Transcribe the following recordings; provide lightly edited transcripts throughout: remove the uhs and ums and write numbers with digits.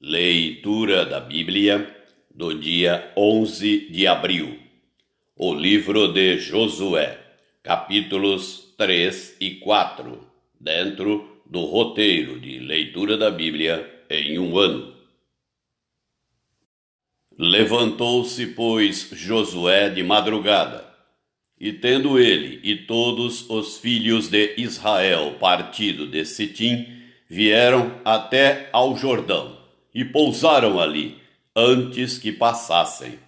Leitura da Bíblia do dia 11 de abril. O livro de Josué, capítulos 3 e 4, dentro do roteiro de leitura da Bíblia em um ano. Levantou-se, pois, Josué de madrugada, e tendo ele e todos os filhos de Israel partido de Sitim, vieram até ao Jordão, e pousaram ali, antes que passassem.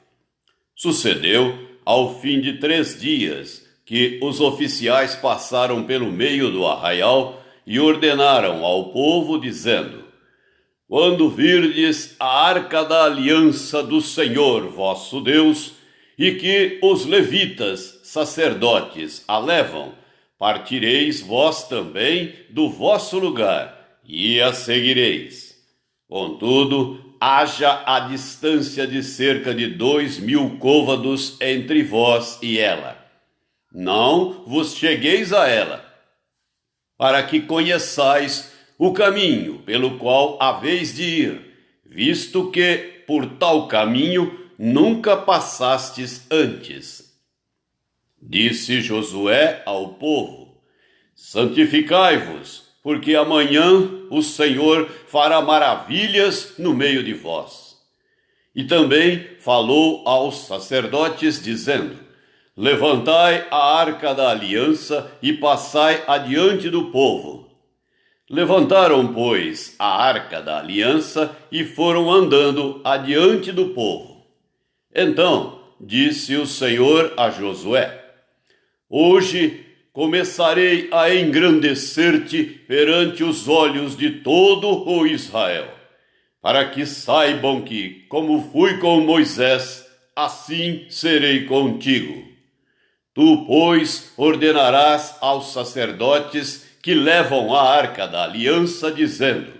Sucedeu, ao fim de 3 dias, que os oficiais passaram pelo meio do arraial e ordenaram ao povo, dizendo: Quando virdes a arca da aliança do Senhor vosso Deus, e que os levitas, sacerdotes, a levam, partireis vós também do vosso lugar, e a seguireis. Contudo, haja a distância de cerca de 2.000 côvados entre vós e ela. Não vos chegueis a ela, para que conheçais o caminho pelo qual haveis de ir, visto que por tal caminho nunca passastes antes. Disse Josué ao povo: Santificai-vos, porque amanhã o Senhor fará maravilhas no meio de vós. E também falou aos sacerdotes, dizendo: Levantai a arca da aliança e passai adiante do povo. Levantaram, pois, a arca da aliança e foram andando adiante do povo. Então disse o Senhor a Josué: Hoje começarei a engrandecer-te perante os olhos de todo o Israel, para que saibam que, como fui com Moisés, assim serei contigo. Tu, pois, ordenarás aos sacerdotes que levam a arca da aliança, dizendo: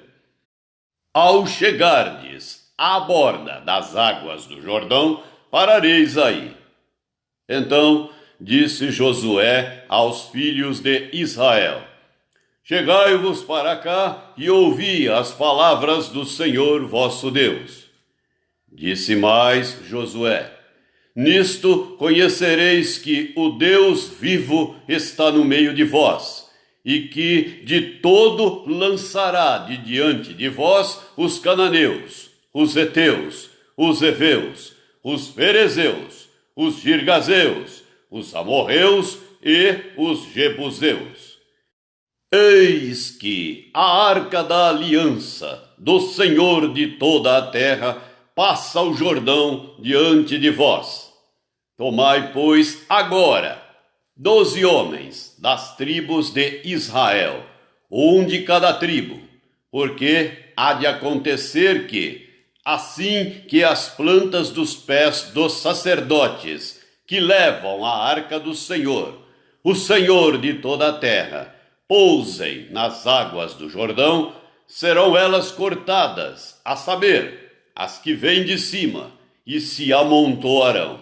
Ao chegardes à borda das águas do Jordão, parareis aí. Então disse Josué aos filhos de Israel: Chegai-vos para cá e ouvi as palavras do Senhor vosso Deus. Disse mais Josué: Nisto conhecereis que o Deus vivo está no meio de vós, e que de todo lançará de diante de vós os cananeus, os heteus, os heveus, os ferezeus, os girgazeus, os amorreus e os jebuseus. Eis que a arca da aliança do Senhor de toda a terra passa o Jordão diante de vós. Tomai, pois, agora 12 homens das tribos de Israel, um de cada tribo, porque há de acontecer que, assim que as plantas dos pés dos sacerdotes que levam a arca do Senhor, o Senhor de toda a terra, pousem nas águas do Jordão, serão elas cortadas, a saber, as que vêm de cima, e se amontoarão.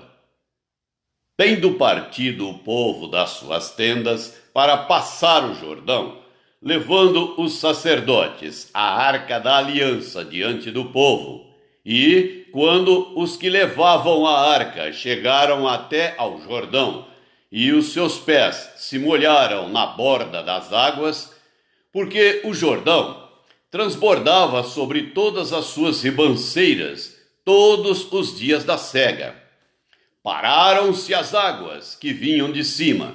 Tendo partido o povo das suas tendas para passar o Jordão, levando os sacerdotes a arca da aliança diante do povo, e, quando os que levavam a arca chegaram até ao Jordão, e os seus pés se molharam na borda das águas, porque o Jordão transbordava sobre todas as suas ribanceiras todos os dias da sega, pararam-se as águas que vinham de cima.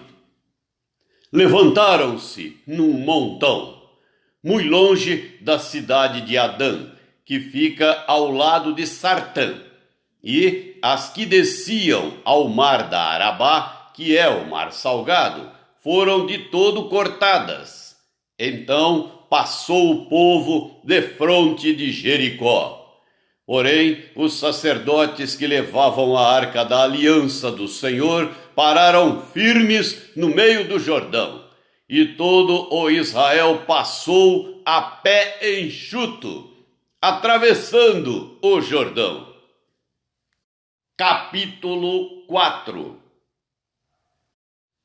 Levantaram-se num montão, muito longe da cidade de Adã, que fica ao lado de Sartã, e as que desciam ao mar da Arabá, que é o mar salgado, foram de todo cortadas. Então passou o povo defronte de Jericó. Porém, os sacerdotes que levavam a arca da aliança do Senhor pararam firmes no meio do Jordão, e todo o Israel passou a pé enxuto, atravessando o Jordão. Capítulo 4.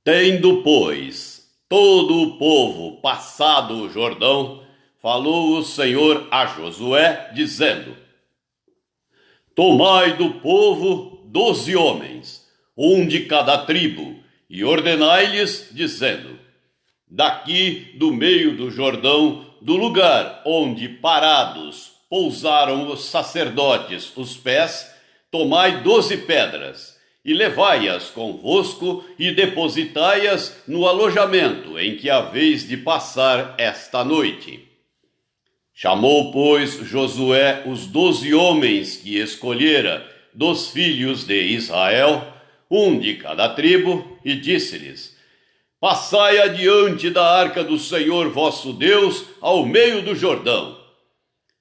Tendo, pois, todo o povo passado o Jordão, falou o Senhor a Josué, dizendo: Tomai do povo 12 homens, um de cada tribo, e ordenai-lhes, dizendo: Daqui do meio do Jordão, do lugar onde parados pousaram os sacerdotes os pés, tomai 12 pedras, e levai-as convosco e depositai-as no alojamento em que haveis de passar esta noite. Chamou, pois, Josué os 12 homens que escolhera dos filhos de Israel, um de cada tribo, e disse-lhes: Passai adiante da arca do Senhor vosso Deus ao meio do Jordão,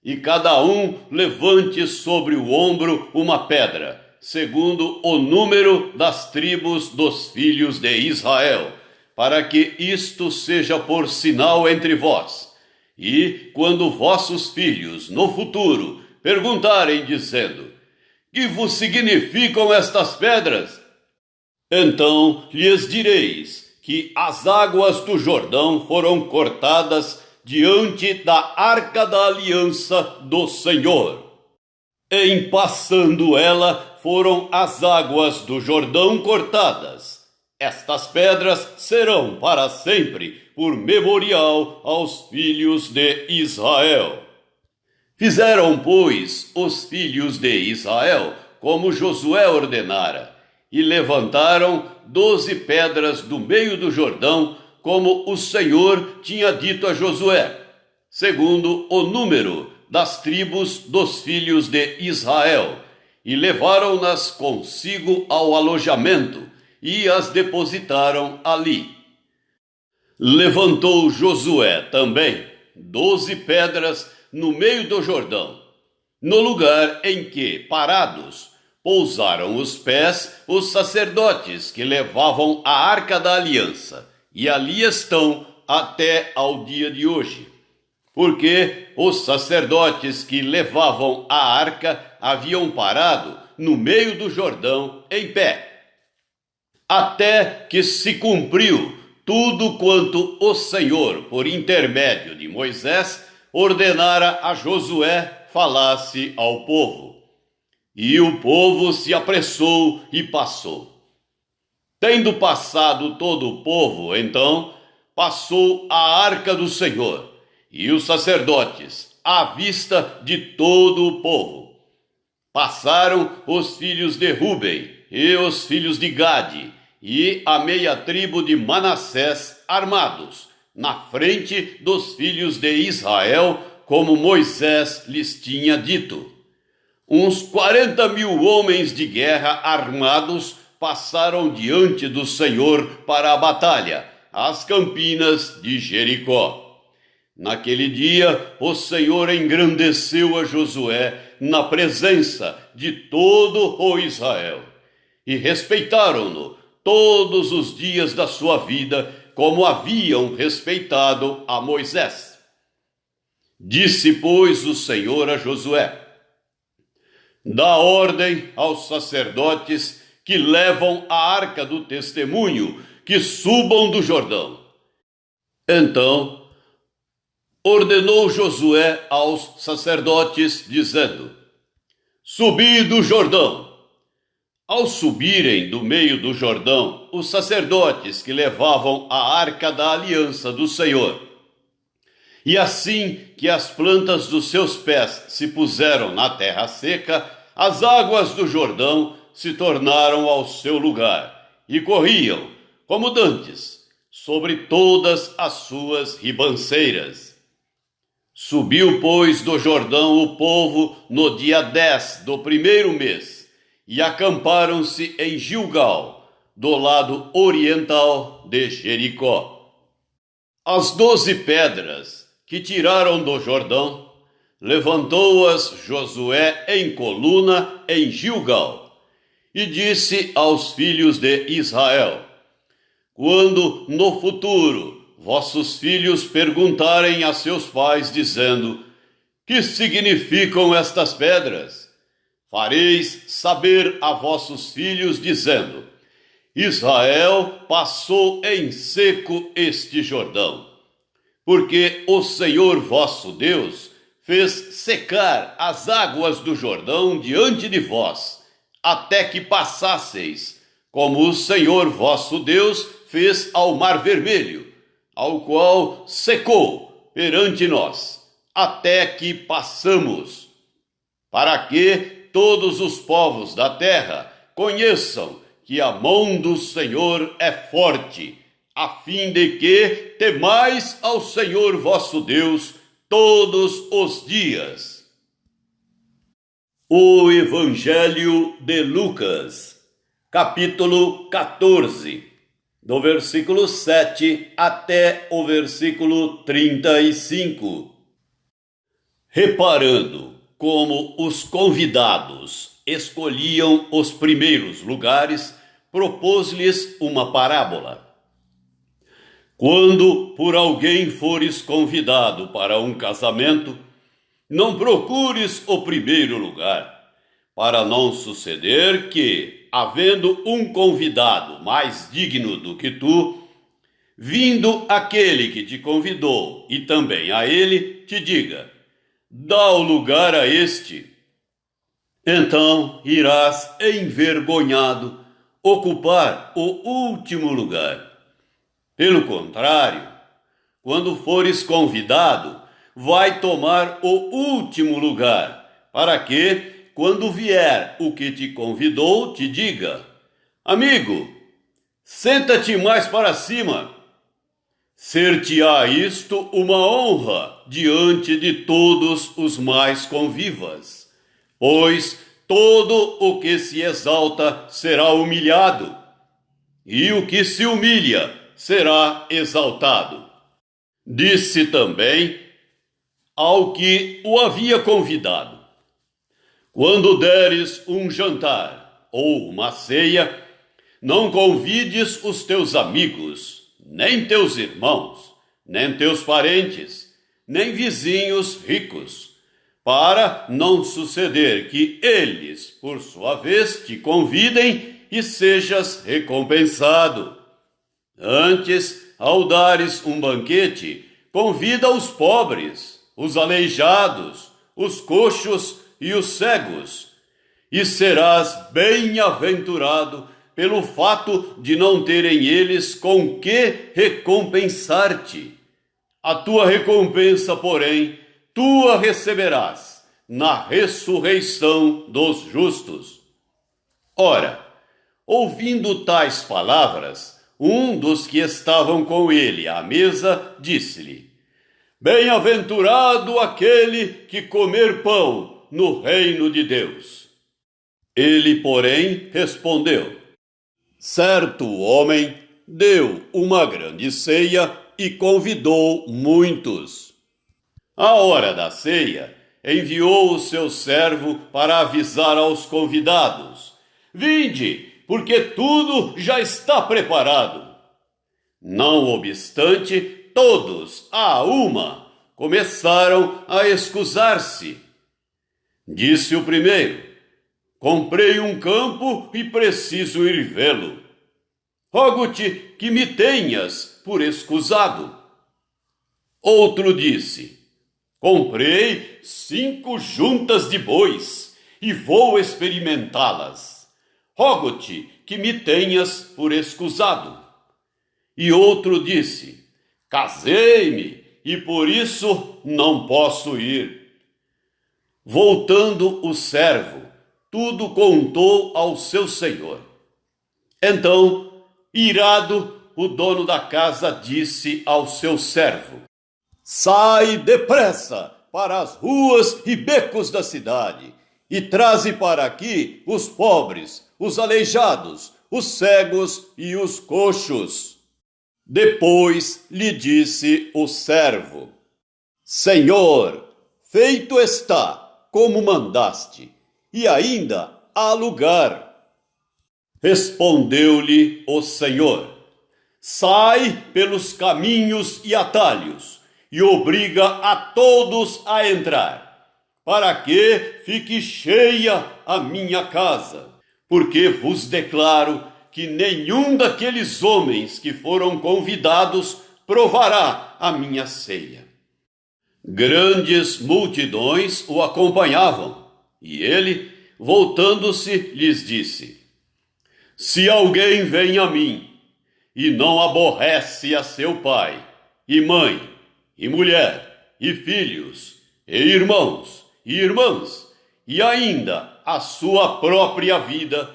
e cada um levante sobre o ombro uma pedra, segundo o número das tribos dos filhos de Israel, para que isto seja por sinal entre vós. E quando vossos filhos no futuro perguntarem, dizendo: Que vos significam estas pedras? Então lhes direis que as águas do Jordão foram cortadas diante da arca da aliança do Senhor. Em passando ela, foram as águas do Jordão cortadas. Estas pedras serão para sempre por memorial aos filhos de Israel. Fizeram, pois, os filhos de Israel como Josué ordenara, e levantaram 12 pedras do meio do Jordão, como o Senhor tinha dito a Josué, segundo o número das tribos dos filhos de Israel, e levaram-nas consigo ao alojamento, e as depositaram ali. Levantou Josué também 12 pedras no meio do Jordão, no lugar em que, parados, pousaram os pés os sacerdotes que levavam a arca da aliança, e ali estão até ao dia de hoje. Porque os sacerdotes que levavam a arca haviam parado no meio do Jordão em pé, até que se cumpriu tudo quanto o Senhor, por intermédio de Moisés, ordenara a Josué falasse ao povo. E o povo se apressou e passou. Tendo passado todo o povo, então, passou a arca do Senhor, e os sacerdotes, à vista de todo o povo. Passaram os filhos de Ruben e os filhos de Gade, e a meia tribo de Manassés armados, na frente dos filhos de Israel, como Moisés lhes tinha dito. Uns 40.000 homens de guerra armados passaram diante do Senhor para a batalha, às campinas de Jericó. Naquele dia, o Senhor engrandeceu a Josué na presença de todo o Israel, e respeitaram-no todos os dias da sua vida, como haviam respeitado a Moisés. Disse, pois, o Senhor a Josué: Dá ordem aos sacerdotes que levam a arca do testemunho, que subam do Jordão. Então ordenou Josué aos sacerdotes, dizendo: Subi do Jordão. Ao subirem do meio do Jordão, os sacerdotes que levavam a arca da aliança do Senhor, e assim que as plantas dos seus pés se puseram na terra seca, as águas do Jordão se tornaram ao seu lugar, e corriam, como dantes, sobre todas as suas ribanceiras. Subiu, pois, do Jordão o povo no dia 10 do primeiro mês, e acamparam-se em Gilgal, do lado oriental de Jericó. As 12 pedras que tiraram do Jordão, levantou-as Josué em coluna em Gilgal, e disse aos filhos de Israel: Quando no futuro vossos filhos perguntarem a seus pais, dizendo: Que significam estas pedras? Fareis saber a vossos filhos, dizendo: Israel passou em seco este Jordão. Porque o Senhor vosso Deus fez secar as águas do Jordão diante de vós, até que passasseis, como o Senhor vosso Deus fez ao Mar Vermelho, ao qual secou perante nós, até que passamos, para que todos os povos da terra conheçam que a mão do Senhor é forte, a fim de que temais ao Senhor vosso Deus todos os dias. O Evangelho de Lucas, capítulo 14, do versículo 7 até o versículo 35. Reparando como os convidados escolhiam os primeiros lugares, propôs-lhes uma parábola. Quando por alguém fores convidado para um casamento, não procures o primeiro lugar, para não suceder que, havendo um convidado mais digno do que tu, vindo aquele que te convidou e também a ele, te diga: dá o lugar a este. Então irás envergonhado ocupar o último lugar. Pelo contrário, quando fores convidado, vai tomar o último lugar, para que, quando vier o que te convidou, te diga: amigo, senta-te mais para cima. Ser-te-á isto uma honra diante de todos os mais convivas, pois todo o que se exalta será humilhado, e o que se humilha será exaltado. Disse também ao que o havia convidado: quando deres um jantar ou uma ceia, não convides os teus amigos, nem teus irmãos, nem teus parentes, nem vizinhos ricos, para não suceder que eles, por sua vez, te convidem e sejas recompensado. Antes, ao dares um banquete, convida os pobres, os aleijados, os coxos e os cegos, e serás bem-aventurado pelo fato de não terem eles com que recompensar-te. A tua recompensa, porém, tu a receberás na ressurreição dos justos. Ora, ouvindo tais palavras, um dos que estavam com ele à mesa disse-lhe: bem-aventurado aquele que comer pão no reino de Deus. Ele, porém, respondeu: certo homem deu uma grande ceia e convidou muitos. À hora da ceia, enviou o seu servo para avisar aos convidados: vinde, porque tudo já está preparado. Não obstante, todos, à uma, começaram a excusar-se. Disse o primeiro: comprei um campo e preciso ir vê-lo. Rogo-te que me tenhas por escusado. Outro disse: comprei 5 juntas de bois e vou experimentá-las. Rogo-te que me tenhas por escusado. E outro disse: casei-me e por isso não posso ir. Voltando o servo, tudo contou ao seu senhor. Então, irado, o dono da casa disse ao seu servo: sai depressa para as ruas e becos da cidade e traze para aqui os pobres, os aleijados, os cegos e os coxos. Depois lhe disse o servo: Senhor, feito está como mandaste, e ainda há lugar. Respondeu-lhe o Senhor: sai pelos caminhos e atalhos, e obriga a todos a entrar, para que fique cheia a minha casa. Porque vos declaro que nenhum daqueles homens que foram convidados provará a minha ceia. Grandes multidões o acompanhavam, e ele, voltando-se, lhes disse: Se alguém vem a mim e não aborrece a seu pai, e mãe, e mulher, e filhos, e irmãos, e irmãs, e ainda a sua própria vida,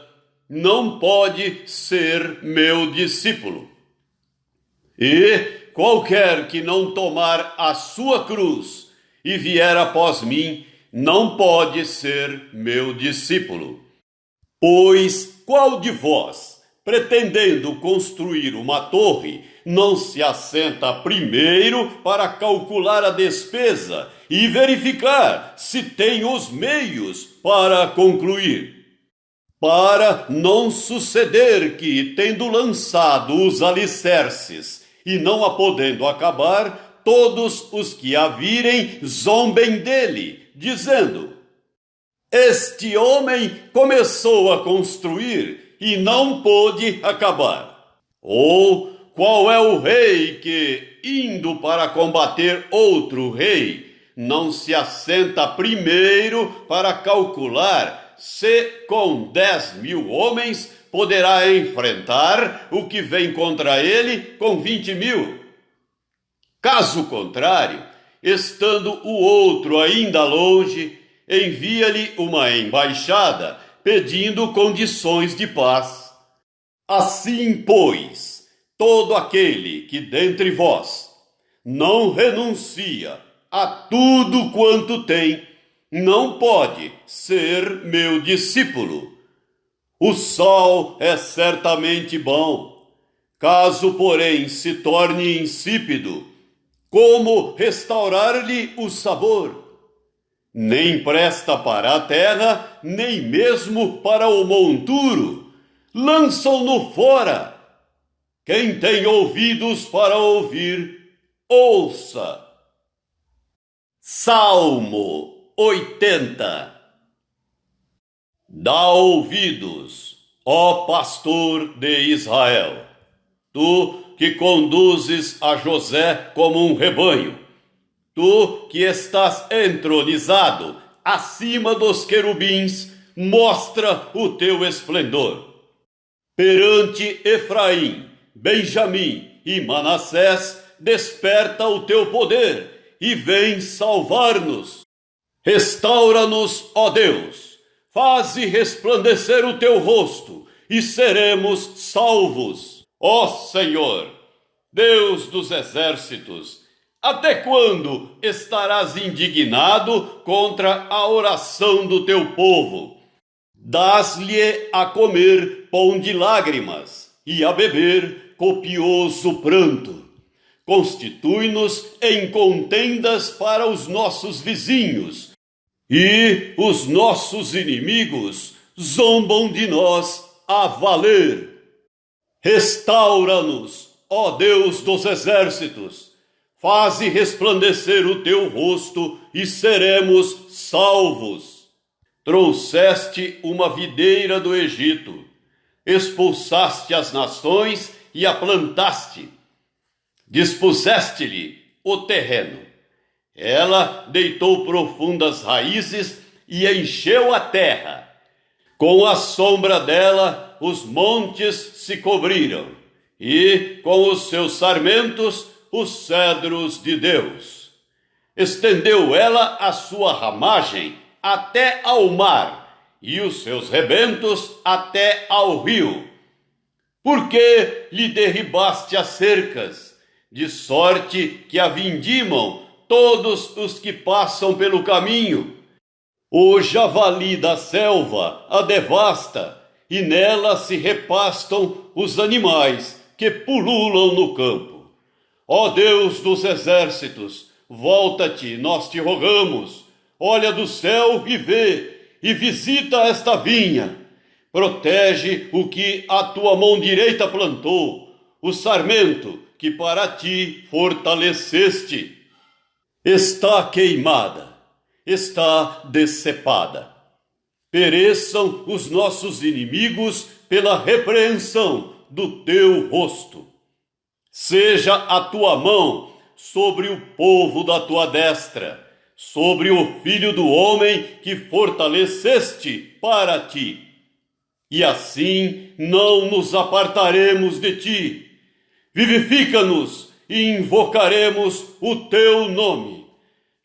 não pode ser meu discípulo. E qualquer que não tomar a sua cruz e vier após mim, não pode ser meu discípulo. Pois qual de vós, pretendendo construir uma torre, não se assenta primeiro para calcular a despesa e verificar se tem os meios para concluir? Para não suceder que, tendo lançado os alicerces e não a podendo acabar, todos os que a virem zombem dele, dizendo: Este homem começou a construir e não pôde acabar. Ou qual é o rei que, indo para combater outro rei, não se assenta primeiro para calcular se com 10.000 homens poderá enfrentar o que vem contra ele com 20.000? Caso contrário, estando o outro ainda longe, envia-lhe uma embaixada pedindo condições de paz. Assim, pois, todo aquele que dentre vós não renuncia a tudo quanto tem, não pode ser meu discípulo. O sol é certamente bom, caso, porém, se torne insípido, como restaurar-lhe o sabor? Nem presta para a terra, nem mesmo para o monturo. Lançam-no fora. Quem tem ouvidos para ouvir, ouça. Salmo 80. Dá ouvidos, ó pastor de Israel, tu que conduzes a José como um rebanho, tu que estás entronizado acima dos querubins, mostra o teu esplendor. Perante Efraim, Benjamim e Manassés, desperta o teu poder e vem salvar-nos. Restaura-nos, ó Deus, faze resplandecer o teu rosto e seremos salvos. Ó Senhor, Deus dos exércitos, até quando estarás indignado contra a oração do teu povo? Dás-lhe a comer pão de lágrimas e a beber copioso pranto. Constitui-nos em contendas para os nossos vizinhos, e os nossos inimigos zombam de nós a valer. Restaura-nos, ó Deus dos exércitos, faze resplandecer o teu rosto e seremos salvos. Trouxeste uma videira do Egito, expulsaste as nações e a plantaste. Dispuseste-lhe o terreno. Ela deitou profundas raízes e encheu a terra. Com a sombra dela, os montes se cobriram, e com os seus sarmentos, os cedros de Deus. Estendeu ela a sua ramagem até ao mar, e os seus rebentos até ao rio. Por que lhe derribaste as cercas, de sorte que a vindimam todos os que passam pelo caminho? O javali da selva a devasta, e nela se repastam os animais que pululam no campo. Ó Deus dos exércitos, volta-te, nós te rogamos. Olha do céu e vê, e visita esta vinha. Protege o que a tua mão direita plantou, o sarmento que para ti fortaleceste. Está queimada, está decepada. Pereçam os nossos inimigos pela repreensão do teu rosto. Seja a tua mão sobre o povo da tua destra, sobre o filho do homem que fortaleceste para ti. E assim não nos apartaremos de ti. Vivifica-nos e invocaremos o teu nome.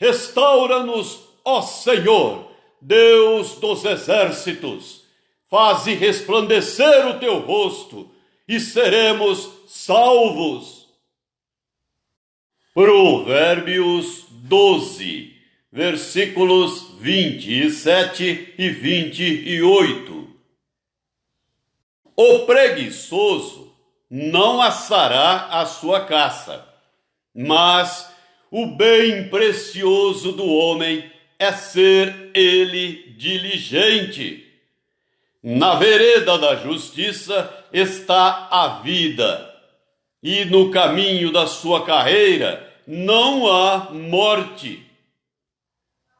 Restaura-nos, ó Senhor, Deus dos exércitos. Faze resplandecer o teu rosto e seremos salvos. Provérbios 12, versículos 27 e 28. O preguiçoso não assará a sua caça, mas o bem precioso do homem é ser ele diligente. Na vereda da justiça está a vida, e no caminho da sua carreira não há morte.